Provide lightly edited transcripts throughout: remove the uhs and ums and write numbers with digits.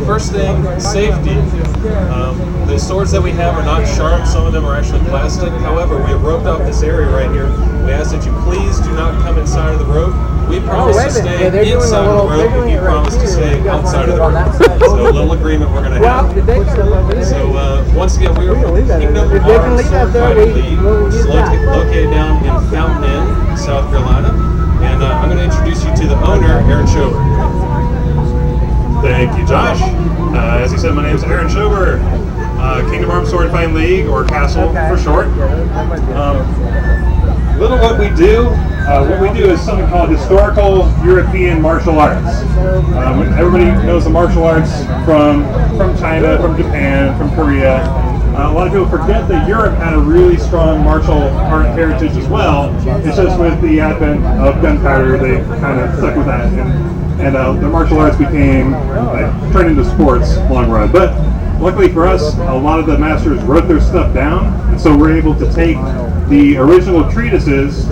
first thing, safety. The swords that we have are not sharp. Some of them are actually plastic. However, we have roped off this area right here. We ask that you please do not come inside of the rope. We promise to stay inside of the rope, and you promise to stay outside of the rope. So a little agreement we're going to have. So once again, we are from Kingdom Arms Sword Fighting League, located down in Fountain Inn, South Carolina. And I'm going to introduce you to the owner, Aaron Schober. Thank you, Josh. As you said, my name is Aaron Schober, Kingdom Arms Sword Fighting League, or KASL for short. Little what we do is something called historical European martial arts. Everybody knows the martial arts from China, from Japan, from Korea. A lot of people forget that Europe had a really strong martial art heritage as well. It's just with the advent of gunpowder, they kind of stuck with that, and the martial arts became turned into sports long run. But luckily for us, a lot of the masters wrote their stuff down, and so we're able to take the original treatises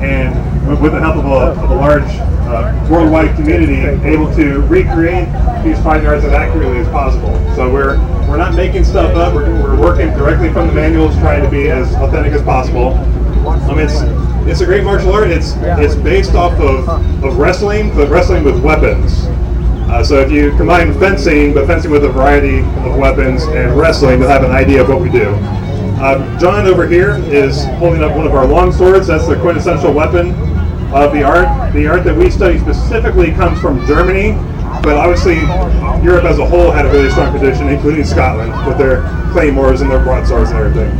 and, with the help of a large worldwide community, able to recreate these fighting arts as accurately as possible. So we're not making stuff up. We're working directly from the manuals, trying to be as authentic as possible. It's a great martial art. It's based off of wrestling, but wrestling with weapons. So if you combine fencing, but fencing with a variety of weapons, and wrestling, you'll have an idea of what we do. John over here is holding up one of our long swords. That's the quintessential weapon of the art. The art that we study specifically comes from Germany, but obviously Europe as a whole had a really strong tradition, including Scotland, with their claymores and their broadswords and everything.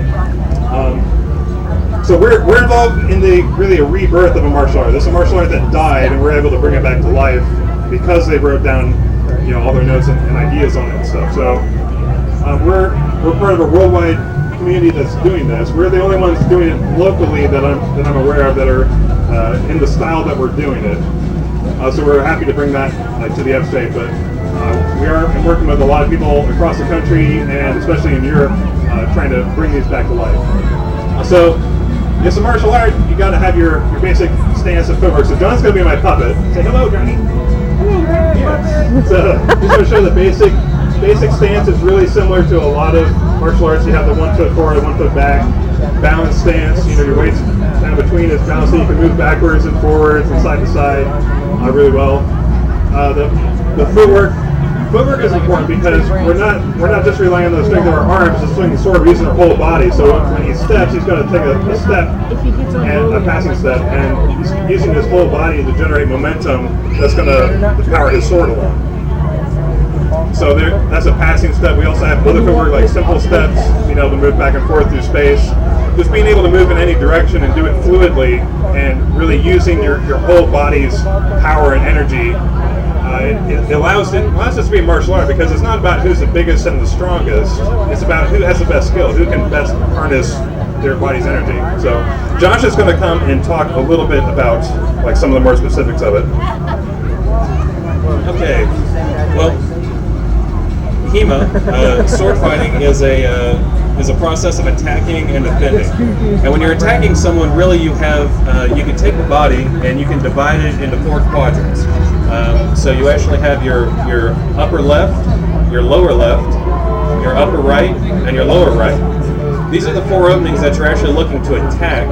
So we're involved in really a rebirth of a martial art. This is a martial art that died, and we're able to bring it back to life because they wrote down, all their notes and ideas on it and stuff. So we're part of a worldwide community that's doing this. We're the only ones doing it locally that I'm aware of that are in the style that we're doing it. So we're happy to bring that to the upstate. But we are working with a lot of people across the country, and especially in Europe, trying to bring these back to life. So it's a martial art. You got to have your basic stance and footwork. So John's going to be my puppet. Say hello, Johnny. Yes. So just going to show the basic stance is really similar to a lot of martial arts. You have the 1 foot forward, 1 foot back, balanced stance. Your weight's kind of between is balanced, so you can move backwards and forwards and side to side really well. The footwork is important because we're not just relying on the strength of our arms to swing the sword. We're using our whole body. So when he steps, he's going to take a step and a passing step, and he's using his whole body to generate momentum that's going to power his sword along. So that's a passing step. We also have other footwork like simple steps, being able to move back and forth through space. Just being able to move in any direction and do it fluidly, and really using your whole body's power and energy. It allows us to be a martial art because it's not about who's the biggest and the strongest. It's about who has the best skill, who can best harness their body's energy. So Josh is going to come and talk a little bit about some of the more specifics of it. Okay. Well, HEMA, sword fighting, is a process of attacking and defending. And when you're attacking someone, really you can take the body and you can divide it into 4 quadrants. So you actually have your upper left, your lower left, your upper right, and your lower right. These are the 4 openings that you're actually looking to attack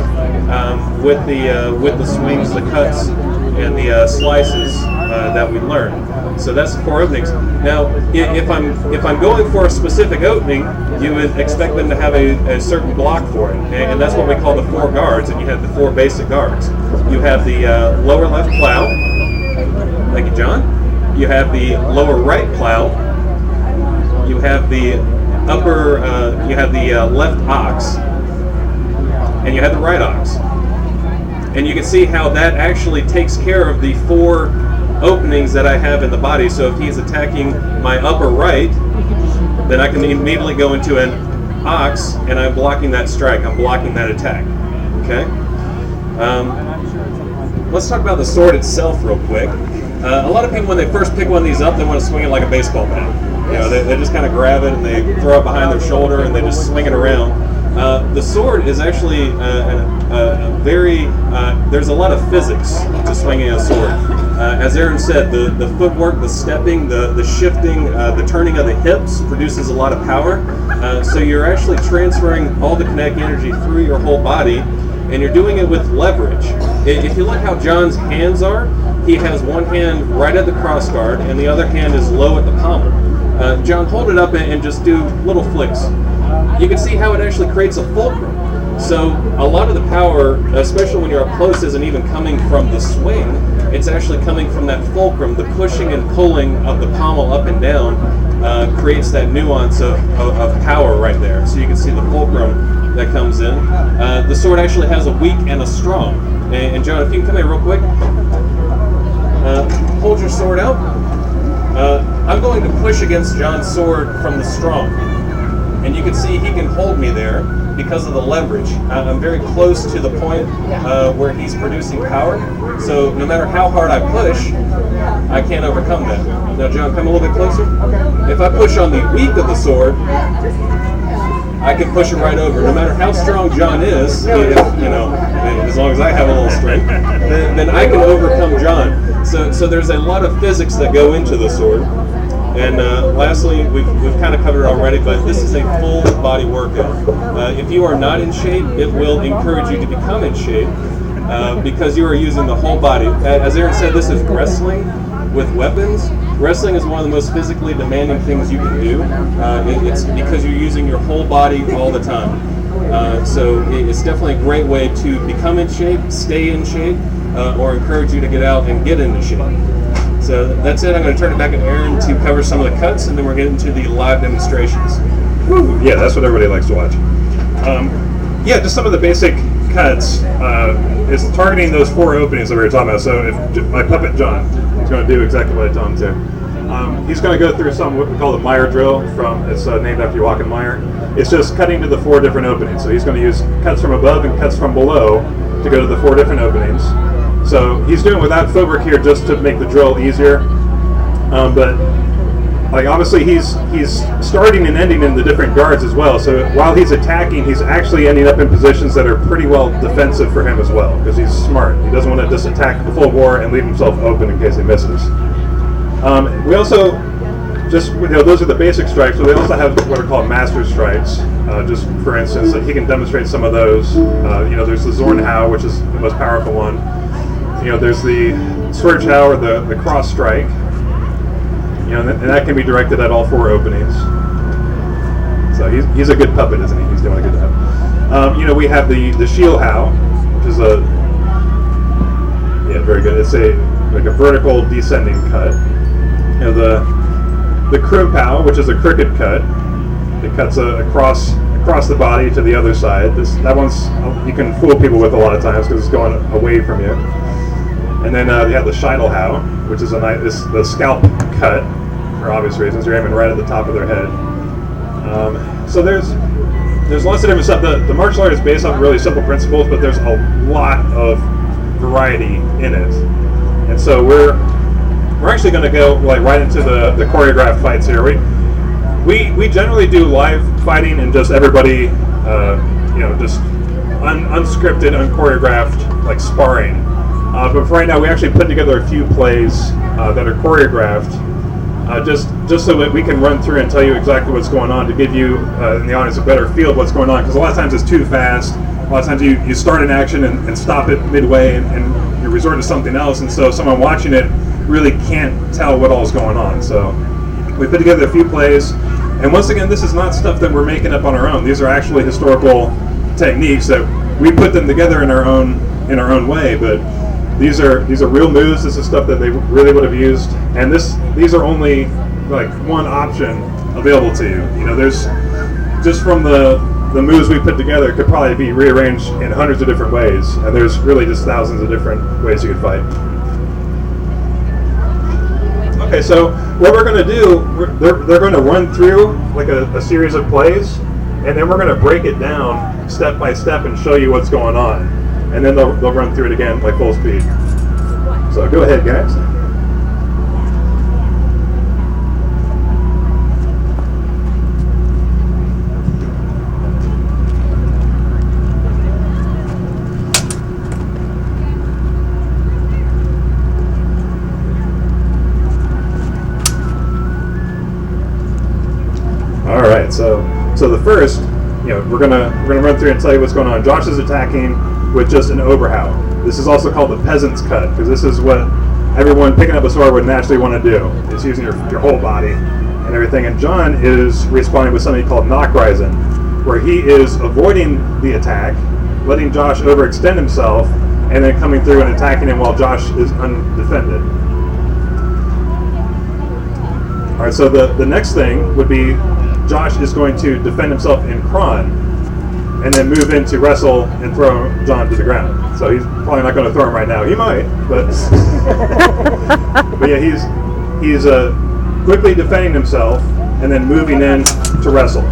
with the swings, the cuts, and the slices that we learned. So that's the 4 openings. Now, if I'm going for a specific opening, you would expect them to have a certain block for it, and that's what we call the 4 guards. And you have the 4 basic guards. You have the lower left plow. Thank you, John. You have the lower right plow. You have the upper. You have the left ox, and you have the right ox. And you can see how that actually takes care of the 4 openings that I have in the body. So if he's attacking my upper right, then I can immediately go into an ox, and I'm blocking that strike. I'm blocking that attack. Okay. Let's talk about the sword itself real quick. A lot of people, when they first pick one of these up, they want to swing it like a baseball bat. They just kind of grab it and they throw it behind their shoulder and they just swing it around. The sword is actually there's a lot of physics to swinging a sword. As Aaron said, the footwork, the stepping, the shifting, the turning of the hips produces a lot of power. So you're actually transferring all the kinetic energy through your whole body, and you're doing it with leverage. If you look how John's hands are, he has one hand right at the cross guard, and the other hand is low at the pommel. John, hold it up and just do little flicks. You can see how it actually creates a fulcrum. So a lot of the power, especially when you're up close, isn't even coming from the swing. It's actually coming from that fulcrum. The pushing and pulling of the pommel up and down creates that nuance of power right there. So you can see the fulcrum that comes in. The sword actually has a weak and a strong. And John, if you can come here real quick. Hold your sword out. I'm going to push against John's sword from the strong. And you can see he can hold me there because of the leverage. I'm very close to the point where he's producing power. So no matter how hard I push, I can't overcome that. Now John, come a little bit closer. If I push on the weak of the sword, I can push it right over. No matter how strong John is, as long as I have a little strength, then I can overcome John. So there's a lot of physics that go into the sword. And lastly, we've kind of covered it already, but this is a full body workout. If you are not in shape, it will encourage you to become in shape because you are using the whole body. As Aaron said, this is wrestling with weapons. Wrestling is one of the most physically demanding things you can do. It's because you're using your whole body all the time. So it's definitely a great way to become in shape, stay in shape, or encourage you to get out and get into shape. So that's it. I'm going to turn it back to Aaron to cover some of the cuts, and then we're getting to the live demonstrations. Woo. Yeah, that's what everybody likes to watch. Just some of the basic cuts is targeting those 4 openings that we were talking about. So if my puppet John, he's going to do exactly what I told him to. He's going to go through what we call the Meyer drill. It's named after Joachim Meyer. It's just cutting to the 4 different openings. So he's going to use cuts from above and cuts from below to go to the 4 different openings. So he's doing without footwork here just to make the drill easier. But obviously he's starting and ending in the different guards as well. So while he's attacking, he's actually ending up in positions that are pretty well defensive for him as well, because he's smart. He doesn't want to just attack the full bore and leave himself open in case he misses. We also those are the basic strikes, but we also have what are called master strikes. Just for instance, he can demonstrate some of those. There's the Zornhau, which is the most powerful one. There's the Swerchau, or the cross strike. And that can be directed at all 4 openings. So he's a good puppet, isn't he? He's doing a good job. We have the Schielhau, which is very good. It's a vertical descending cut. The Krimpau, which is a crooked cut. It cuts across the body to the other side. That one's you can fool people with a lot of times because it's going away from you. And then you have the Scheitelhau, which is the scalp cut, for obvious reasons. You're aiming right at the top of their head. So there's lots of different stuff. The martial art is based on really simple principles, but there's a lot of variety in it. And so we're actually going to go right into the choreographed fights here. We generally do live fighting and just everybody, just unscripted, unchoreographed, sparring. But for right now, we actually put together a few plays that are choreographed, just so that we can run through and tell you exactly what's going on, to give you in the audience a better feel of what's going on. Because a lot of times it's too fast. A lot of times you start an action and stop it midway, and you resort to something else, and so someone watching it really can't tell what all is going on. So we put together a few plays, and once again, this is not stuff that we're making up on our own. These are actually historical techniques that we put them together in our own way, but these are real moves. This is stuff that they really would have used, and these are only one option available to you. There's just from the moves we put together could probably be rearranged in hundreds of different ways, and there's really just thousands of different ways you could fight. Okay, so what we're going to do, they're going to run through a series of plays, and then we're going to break it down step by step and show you what's going on. And then they'll run through it again full speed. So go ahead, guys. right, so the first, we're gonna run through and tell you what's going on. Josh is attacking with just an Oberhau. This is also called the peasant's cut, because this is what everyone picking up a sword would naturally want to do. It's using your whole body and everything. And John is responding with something called Nachreisen, where he is avoiding the attack, letting Josh overextend himself, and then coming through and attacking him while Josh is undefended. All right, so the next thing would be Josh is going to defend himself in Kron, and then move in to wrestle and throw John to the ground. So he's probably not going to throw him right now. He might, but but yeah, he's quickly defending himself and then moving in to wrestle.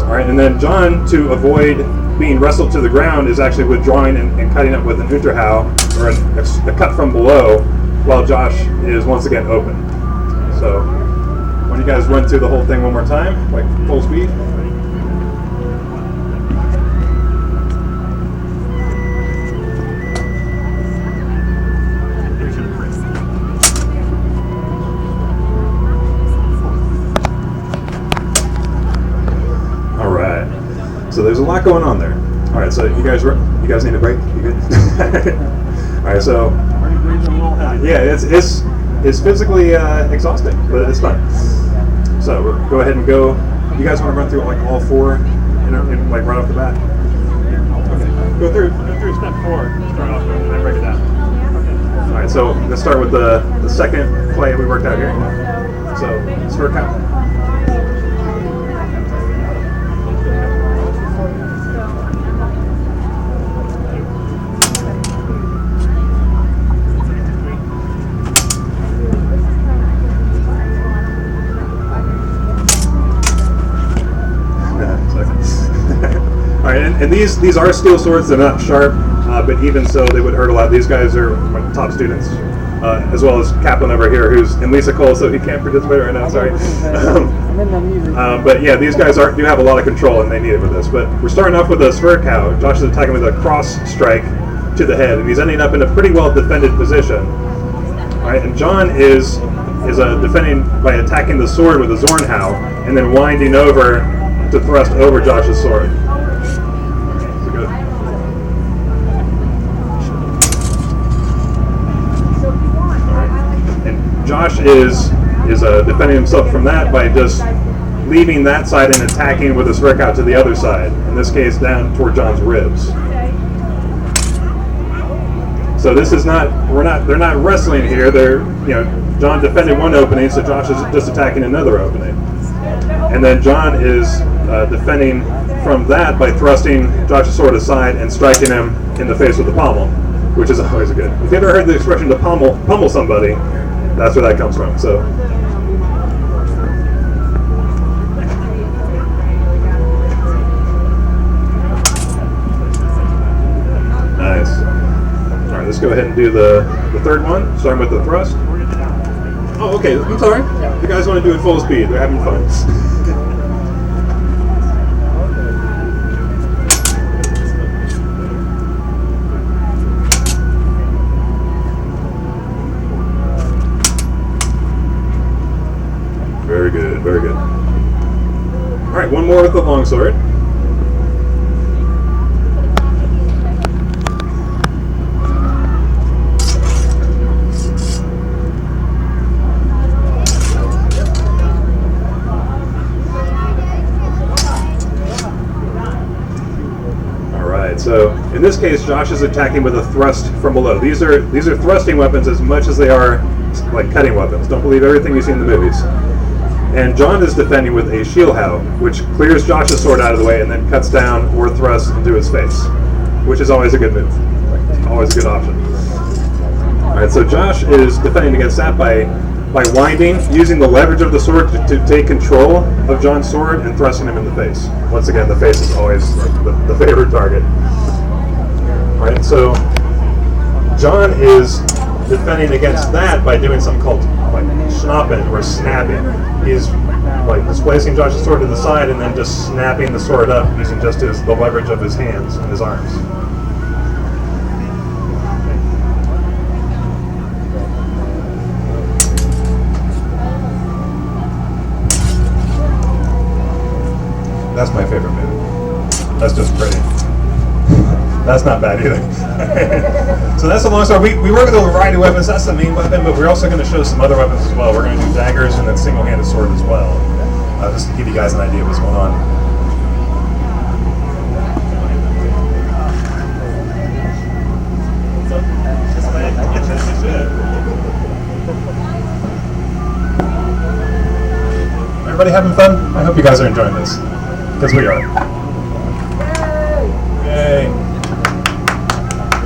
All right, and then John, to avoid being wrestled to the ground, is actually withdrawing and cutting up with an Unterhau, or a cut from below, while Josh is once again open. So why don't you guys run through the whole thing one more time, like full speed? So there's a lot going on there. All right, so you guys need a break? You good? All right, so yeah, it's physically exhausting, but it's fun. So we'll go ahead and go. You guys want to run through like all four, and like right off the bat? Okay. Go through step 4. Start off and then break it down. Okay. All right, so let's start with the second play we worked out here. So sword count. And these are steel swords. They're not sharp, but even so, they would hurt a lot. These guys are my top students, as well as Kaplan over here, who's in Lisa Cole, so he can't participate right now. Sorry. But yeah, these guys do have a lot of control, and they need it for this. But we're starting off with a Sverkow. Josh is attacking with a cross strike to the head, and he's ending up in a pretty well defended position. All right, and John is defending by attacking the sword with a Zornhau, and then winding over to thrust over Josh's sword. Josh is defending himself from that by just leaving that side and attacking with his workout to the other side. In this case, down toward John's ribs. So this is they're not wrestling here. John defended one opening, so Josh is just attacking another opening. And then John is defending from that by thrusting Josh's sword aside and striking him in the face with the pommel, which is always good. If you ever heard the expression to pummel somebody, that's where that comes from. So, nice. All right, let's go ahead and do the third one, starting with the thrust. Oh, okay. I'm sorry. The guys want to do it full speed. They're having fun. Very good, very good. All right, one more with the longsword. All right, so in this case, Josh is attacking with a thrust from below. These are thrusting weapons as much as they are like cutting weapons. Don't believe everything you see in the movies. And John is defending with a Shielhau, which clears Josh's sword out of the way and then cuts down or thrusts into his face, which is always a good move. Always a good option. All right, so Josh is defending against that by winding, using the leverage of the sword to take control of John's sword and thrusting him in the face. Once again, the face is always the favorite target. All right, so John is defending against that by doing something called like schnappen or snapping. He's like displacing Josh's sword to the side and then just snapping the sword up using just the leverage of his hands and his arms. That's my favorite move. That's just pretty. That's not bad either. So that's the long sword. We work with a variety of weapons. That's the main weapon, but we're also going to show some other weapons as well. We're going to do daggers and then single-handed sword as well, just to give you guys an idea of what's going on. Everybody having fun? I hope you guys are enjoying this, because we are. Yay!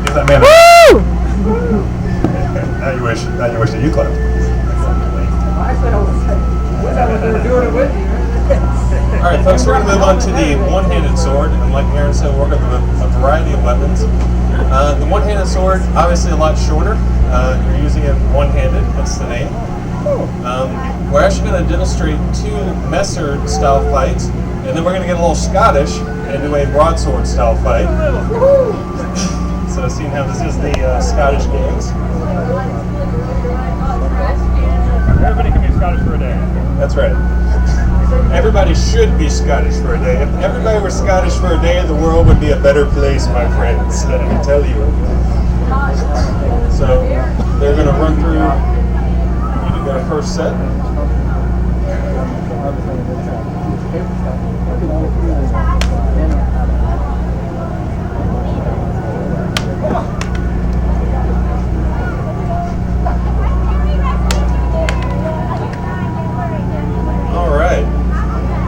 Give that man a... Woo! Now you wish that you clapped. Alright folks, we're going to move on to the one-handed sword, and like Aaron said, we're working with a variety of weapons. The one-handed sword, obviously a lot shorter. You're using it one-handed, that's the name. We're actually going to demonstrate 2 Messer style fights, and then we're going to get a little Scottish and do a broadsword style fight. So seeing how this is the Scottish games. Everybody can be Scottish for a day. That's right. Everybody should be Scottish for a day. If everybody were Scottish for a day, the world would be a better place, my friends. Let me tell you. So they're going to run through their first set. Alright.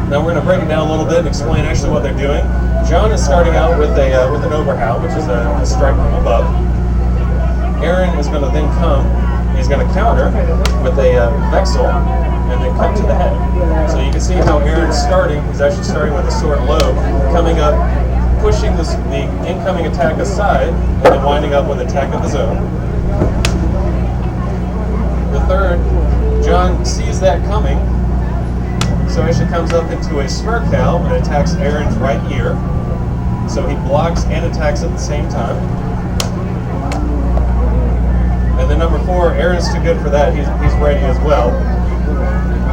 Now we're going to break it down a little bit and explain actually what they're doing. John is starting out with an overhowl, which is a strike from above. Aaron is going to then come. He's going to counter with a Vexel and then come to the head. So you can see how Aaron's starting. He's actually starting with a sword low, coming up, pushing the incoming attack aside, and then winding up with an attack of his own. The third, John sees that coming, so actually comes up into a Smirkow and attacks Aaron's right ear. So he blocks and attacks at the same time. And then number 4, Aaron's too good for that. He's ready as well.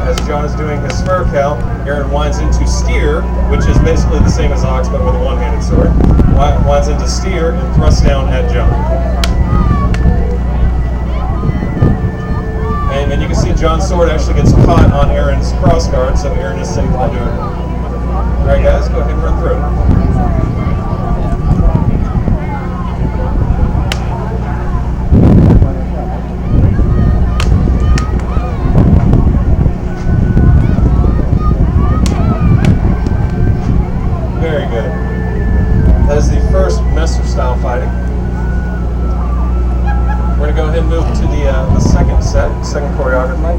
As John is doing his Smirkow, Aaron winds into Steer, which is basically the same as Ox, but with a one-handed sword. Winds into Steer and thrusts down at John. And you can see John's sword actually gets caught on Aaron's crossguard, so Aaron is safe while doing it. Alright guys, go ahead and run through. Very good. That is the first Messer style fighting. We're going to go ahead and move to the second set, second choreography.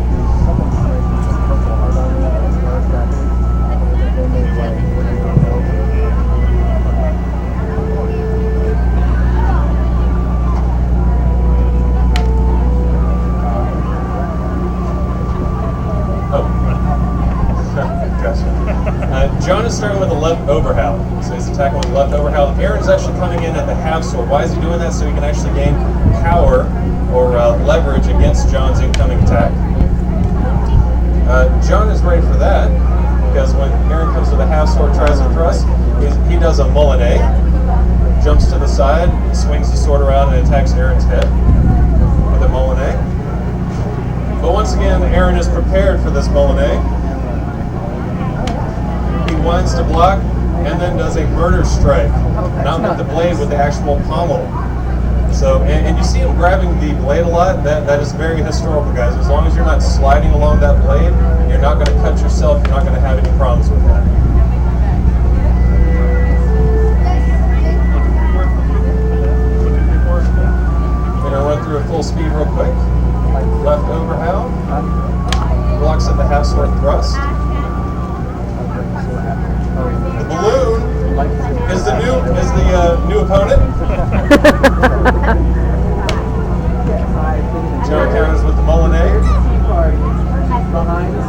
John is starting with a left overhowl, so he's attacking with a left overhowl. Aaron's actually coming in at the half sword. Why is he doing that? So he can actually gain power or leverage against John's incoming attack. John is ready for that because when Aaron comes with a half sword, tries to thrust, he does a Molinet, jumps to the side, swings the sword around and attacks Aaron's head with a Molinet. But once again, Aaron is prepared for this Molinet. Winds to block, and then does a murder strike. Not with the blade, with the actual pommel. So, and you see him grabbing the blade a lot. That is very historical, guys. As long as you're not sliding along that blade, you're not going to cut yourself. You're not going to have any problems with that. We're going to run through a full speed real quick. Left overhowl. Blocks at the half sword thrust. The balloon is the new opponent. Joe counters with the Molinet.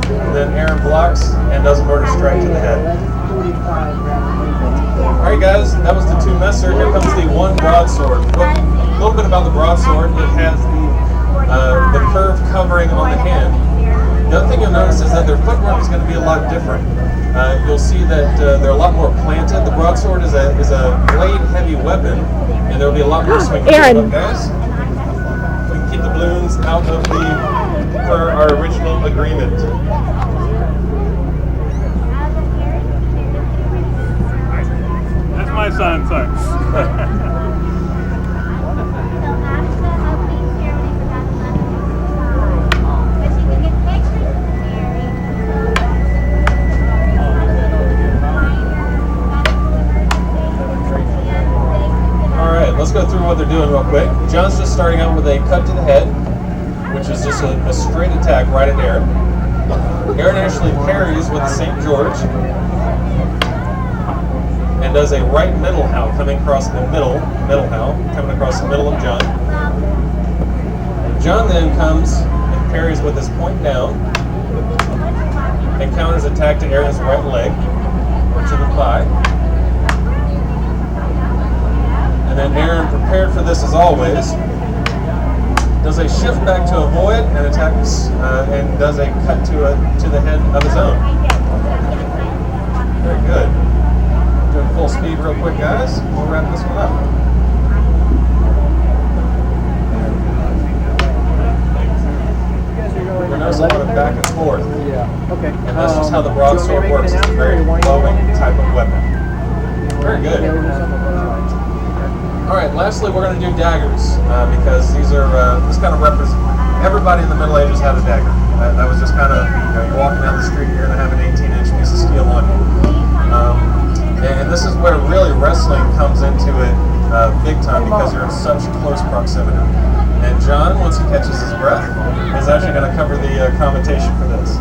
And then Aaron blocks and does a murder strike to the head. Alright guys, that was the 2 Messer. Here comes the 1 broadsword. A little bit about the broadsword. It has the curved covering on the hand. The other thing you'll notice is that their footwork is going to be a lot different. You'll see that they're a lot more planted. The broadsword is a blade-heavy weapon, and there will be a lot more swing. Aaron. Guys, we can keep the balloons out of the per our original agreement. That's my son, sorry. Let's go through what they're doing real quick. John's just starting out with a cut to the head, which is just a straight attack right at Aaron. Aaron actually parries with St. George and does a right middle howl coming across the middle howl, coming across the middle of John. John then comes and parries with his point down and counters attack to Aaron's right leg or to the thigh. And then Aaron, prepared for this as always, does a shift back to avoid and attacks and does a cut to the head of his own. Very good. Doing full speed real quick, guys. We'll wrap this one up. You're going to notice a lot of back and forth. Yeah. Okay. And that's just how the broadsword works. It's a very flowing type of weapon. Very good. All right, lastly, we're going to do daggers because these are, this kind of represents, everybody in the Middle Ages had a dagger. That was just kind of, you're walking down the street, you're going to have an 18-inch piece of steel on you. And this is where really wrestling comes into it big time because you're in such close proximity. And John, once he catches his breath, is actually going to cover the commentation for this.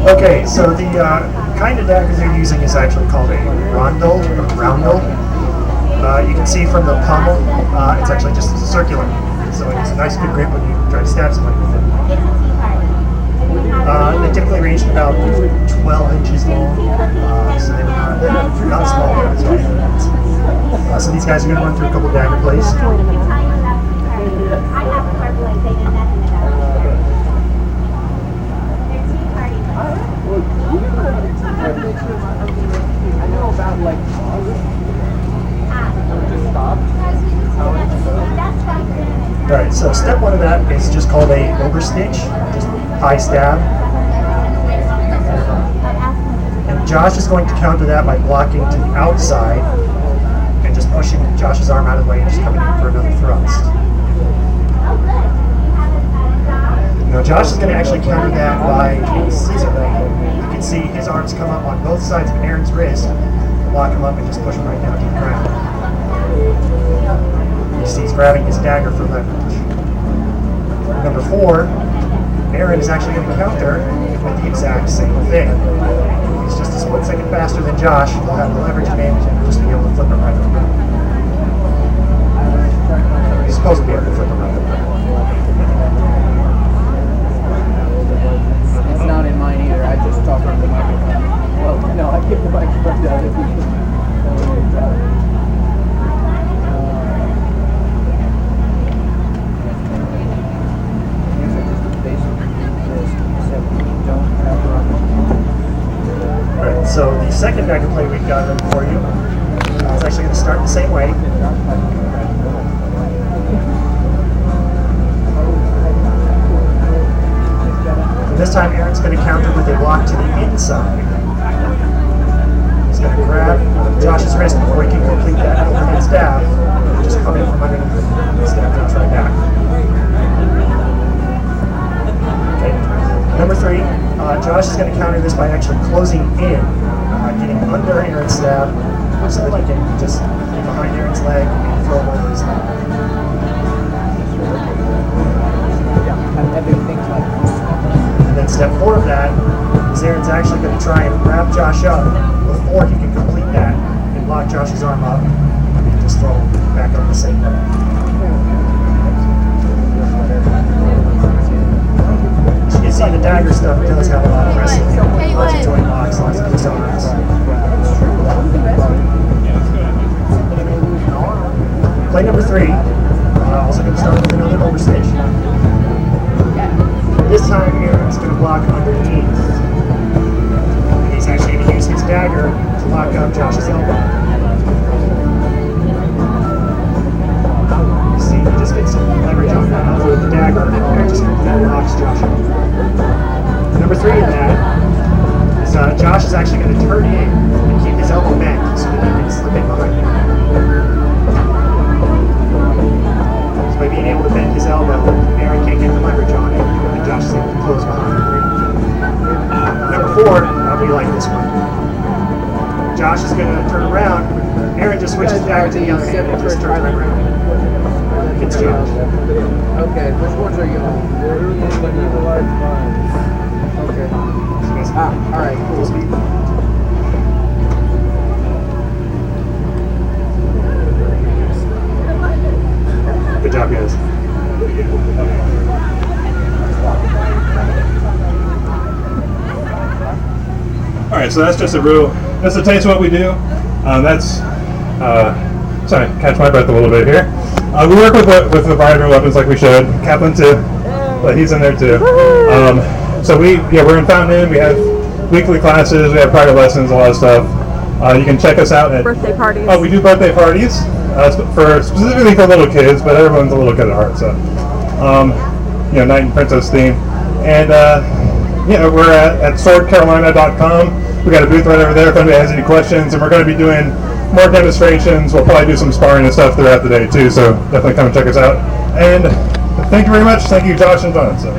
Okay, so the kind of dagger they're using is actually called a roundel or roundel. You can see from the pommel, it's actually just circular, so it's a nice good grip when you try to stab somebody with it. They typically range to about 12 inches long, so they're not small guys, right? So these guys are going to run through a couple dagger plays. I know about like just stop. Alright, so step one of that is just called a overstitch, just high stab. And Josh is going to counter that by blocking to the outside and just pushing Josh's arm out of the way and just coming in for another thrust. Now Josh is going to actually counter that by a scissor. You can see his arms come up on both sides of Aaron's wrist, lock him up and just push him right down to the ground. You see he's grabbing his dagger for leverage. Number 4, Aaron is actually going to counter with the exact same thing. He's just a split second faster than Josh. He'll have the leverage advantage and just be able to flip him right over. He's supposed to be able to flip him right over. It's not in mine either. I just talk on the microphone. Well, no, I keep the microphone down. Alright, so the second dagger play we've got ready for you is actually going to start the same way. And this time Aaron's going to counter with a block to the inside. He's going to grab Josh's wrist before he can complete that overhead stab. Just come in from underneath the stab comes right back. Okay. Number 3, Josh is going to counter this by actually closing in, getting under Aaron's stab so that he can just get behind Aaron's leg and throw him over his leg. And then step 4 of that is Aaron's actually going to try and wrap Josh up before he can complete that and lock Josh's arm up and just throw him back up the same way. As you can see, the dagger stuff does have a lot of wrestling, lots of joint locks, lots of loose arms. Play number 3, also going to start with another overstitch. This time, Aaron's going to block underneath. And he's actually going to use his dagger to lock up Josh's elbow. You see, he just gets leverage on that elbow with the dagger, and Aaron just completely locks Josh up. Number 3 in that is Josh is actually going to turn in and keep his elbow bent so that he can slip in behind him. So by being able to bend his elbow, Aaron can't get the leverage on it, and Josh is able to close behind him. Number 4, I'll be like this one. Josh is going to turn around. Aaron just switches back to the other hand and just turns right around. It's Josh. Okay, which ones are you on? Okay. Alright, Full speed. Good job, guys. All right, so that's just a taste of what we do. Sorry, catch my breath a little bit here. We work with a variety of weapons like we should. Kaplan too, but he's in there too. So we're in Fountain Inn. We have weekly classes. We have private lessons, a lot of stuff. You can check us out at Birthday parties. Oh, we do birthday parties specifically for little kids, but everyone's a little kid at heart. So, Knight and Princess theme, and we're at swordcarolina.com. We got a booth right over there if anybody has any questions, and we're going to be doing more demonstrations. We'll probably do some sparring and stuff throughout the day too. So definitely come and check us out. And thank you very much. Thank you, Josh and John. So.